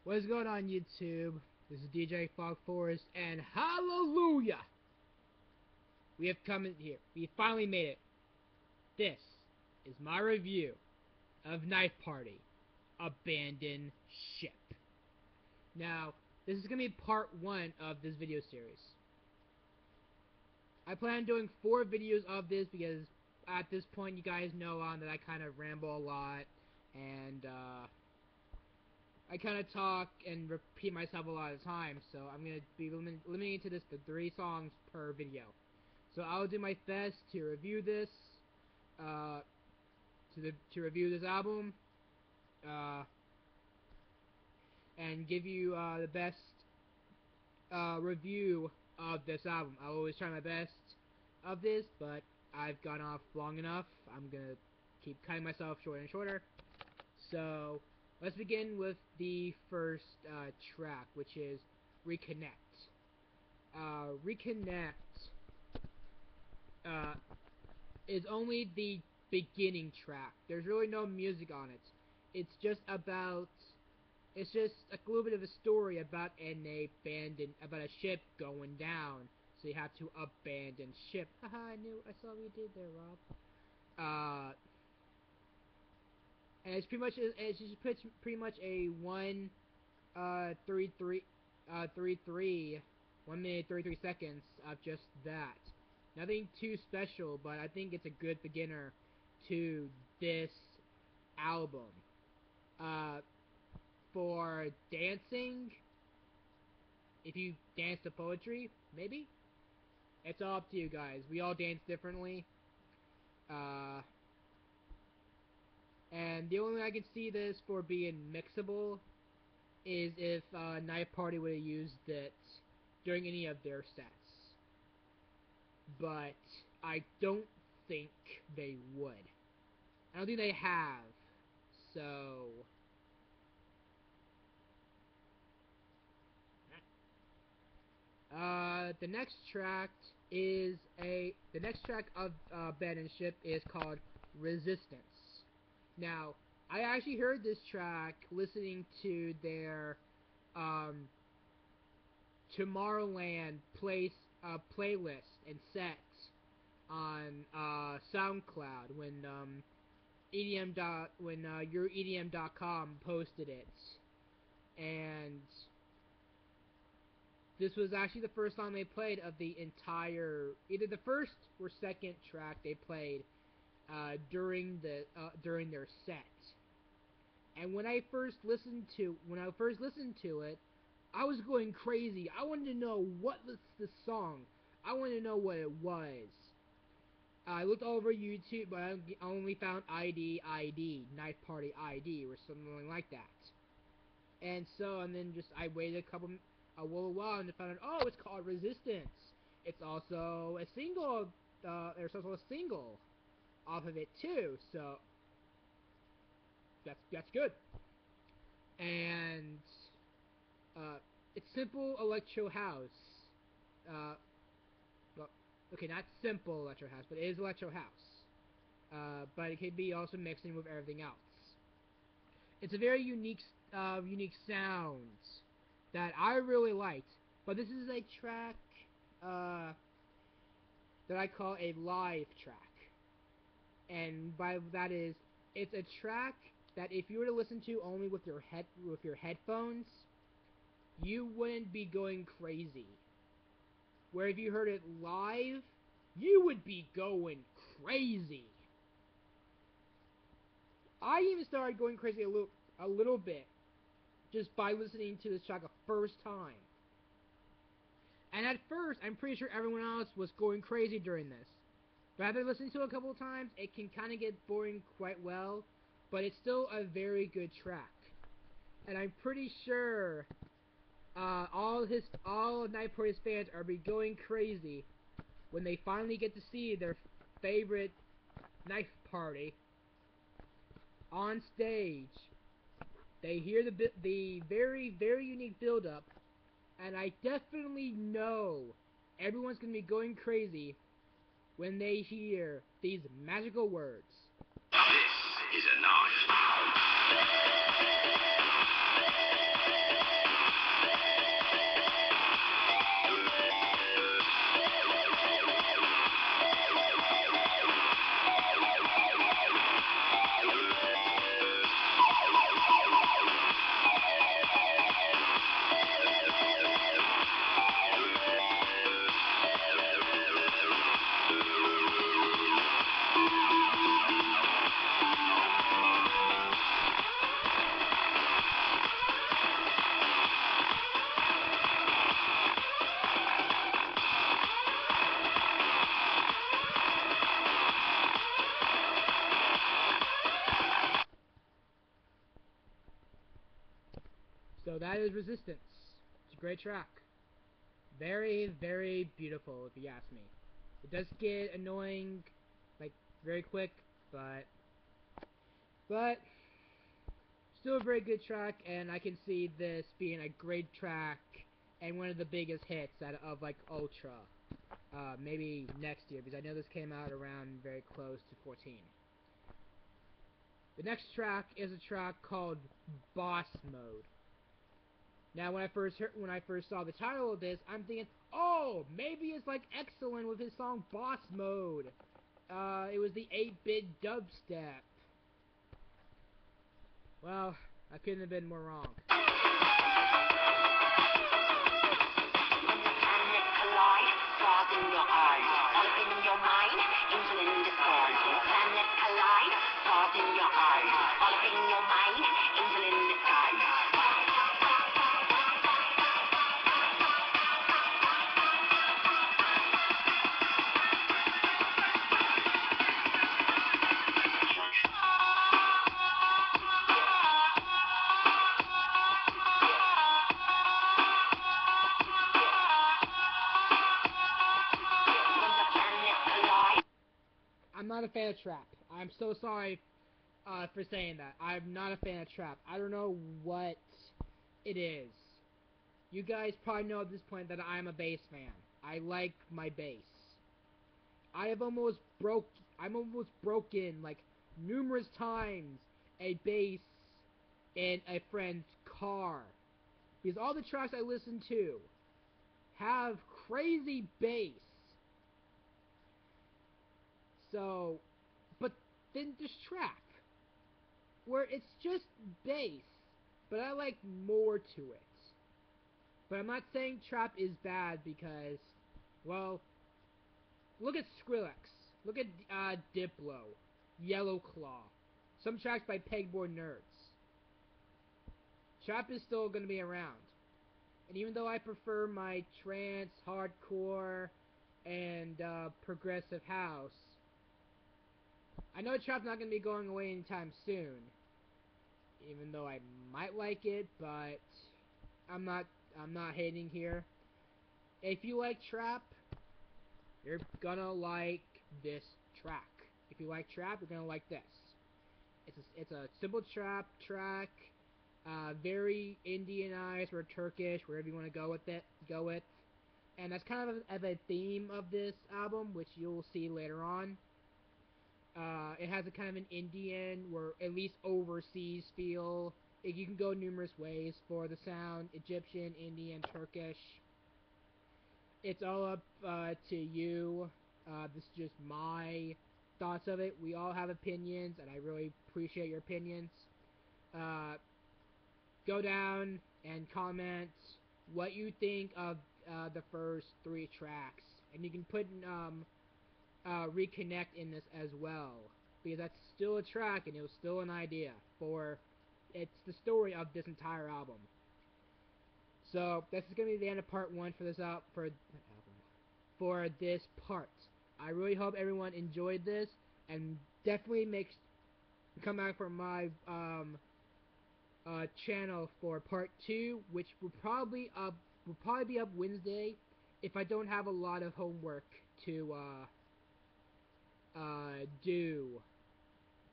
What's going on, YouTube? This is DJ Fog Forest, and hallelujah! We have come in here. We finally made it. This is my review of Knife Party: Abandoned Ship. Now, this is going to be part 1 of this video series. I plan on doing 4 videos of this because at this point you guys know that I kind of ramble a lot, and I kind of talk and repeat myself a lot of the time, so I'm going to be limiting to this to 3 songs per video. So I'll do my best to review this, to review this album, and give you the best review of this album. I always try my best of this, but I've gone off long enough. I'm going to keep cutting myself shorter and shorter. So let's begin with the first track, which is Reconnect. Reconnect is only the beginning track. There's really no music on it. It's just a little bit of a story about about a ship going down. So you have to abandon ship. Haha, I saw what you did there, Rob. And it's pretty much a 1 minute 33 seconds of just that. Nothing too special, but I think it's a good beginner to this album. For dancing, if you dance to poetry, maybe? It's all up to you guys. We all dance differently. And the only way I can see this for being mixable is if Knife Party would have used it during any of their sets. But I don't think they would. I don't think they have. So the next track of Abandoned Ship is called Resistance. Now, I actually heard this track listening to their Tomorrowland playlist and sets on SoundCloud when YourEDM.com posted it, and this was actually the first song they played of the entire, either the first or second track they played during their set. And when I first listened to it, I was going crazy. I wanted to know what was the song. I wanted to know what it was. I looked all over YouTube, but I only found ID, Knife Party ID, or something like that. And then I waited a little while and found out, oh, it's called Resistance. It's also a single. There's also a single off of it too, so that's good. And it's simple electro house. Well, okay, not simple electro house, but it is electro house. But it can be also mixed in with everything else. It's a very unique sound that I really liked. But this is a track that I call a live track. And by that is, it's a track that if you were to listen to only with your headphones, you wouldn't be going crazy. Where if you heard it live, you would be going crazy. I even started going crazy a little bit just by listening to this track a first time. And at first, I'm pretty sure everyone else was going crazy during this. But after listening to it a couple of times, it can kind of get boring quite well, but it's still a very good track. And I'm pretty sure all of Knife Party's fans are be going crazy when they finally get to see their favorite Knife Party on stage. They hear the very, very unique build-up, and I definitely know everyone's going to be going crazy when they hear these magical words. This is a knife. So that is Resistance. It's a great track. Very, very beautiful, if you ask me. It does get annoying, like, very quick, but still a very good track, and I can see this being a great track and one of the biggest hits of like Ultra. Maybe next year, because I know this came out around very close to 14. The next track is a track called Boss Mode. Now, when I first saw the title of this, I'm thinking, oh, maybe it's like Excellent with his song Boss Mode. It was the 8-bit dubstep. Well, I couldn't have been more wrong. I'm not a fan of trap. I'm so sorry for saying that. I'm not a fan of trap. I don't know what it is. You guys probably know at this point that I'm a bass fan. I like my bass. I'm almost broken like numerous times a bass in a friend's car. Because all the tracks I listen to have crazy bass. So, but then there's trap, where it's just bass, but I like more to it. But I'm not saying trap is bad because, well, look at Skrillex, look at Diplo, Yellow Claw, some tracks by Pegboard Nerds. Trap is still going to be around. And even though I prefer my trance, hardcore, and progressive house, I know trap's not going to be going away anytime soon. Even though I might like it, but I'm not hating here. If you like trap, you're gonna like this track. If you like trap, you're gonna like this. It's a simple trap track, very Indianized or Turkish, wherever you want to go with. And that's kind of a theme of this album, which you'll see later on. It has a kind of an Indian, or at least overseas feel. You can go numerous ways for the sound: Egyptian, Indian, Turkish. It's all up to you. This is just my thoughts of it. We all have opinions, and I really appreciate your opinions. Go down and comment what you think of the first 3 tracks, and you can put Reconnect in this as well, because that's still a track and it was still an idea for it's the story of this entire album. So this is gonna be the end of part 1 for this for this part. I really hope everyone enjoyed this, and definitely come back for my channel for part 2, which will probably be up Wednesday if I don't have a lot of homework to do,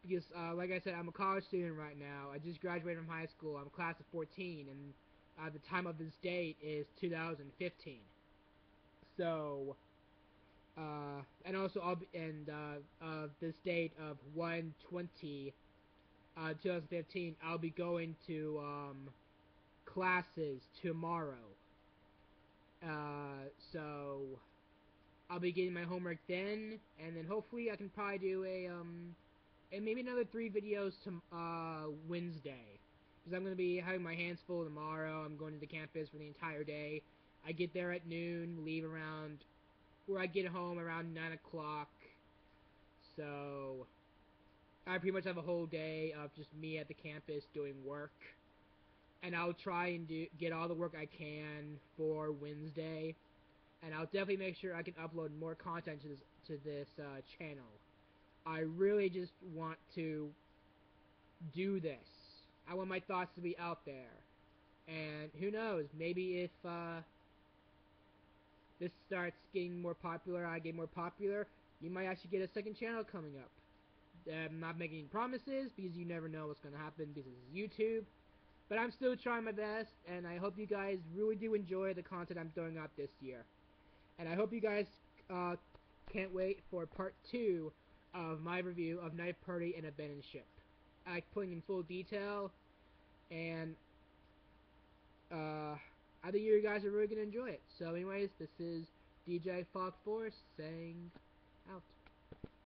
because like I said, I'm a college student right now. I just graduated from high school. I'm a class of 14, and the time of this date is 2015. So and also this date of 1/20 2015, I'll be going to classes tomorrow. So I'll be getting my homework then, and then hopefully I can probably do and maybe another 3 videos to Wednesday, because I'm going to be having my hands full tomorrow. I'm going to the campus for the entire day. I get there at noon, leave around, or I get home around 9 o'clock, so I pretty much have a whole day of just me at the campus doing work, and I'll try and get all the work I can for Wednesday. And I'll definitely make sure I can upload more content to this channel. I really just want to do this. I want my thoughts to be out there. And who knows, maybe if this starts getting more popular, I get more popular, you might actually get a second channel coming up. I'm not making any promises, because you never know what's going to happen, because this is YouTube. But I'm still trying my best, and I hope you guys really do enjoy the content I'm throwing out this year. And I hope you guys can't wait for part 2 of my review of Night Party and Abandoned Ship. I putting in full detail, and I think you guys are really going to enjoy it. So anyways, this is DJ Fog Force saying out.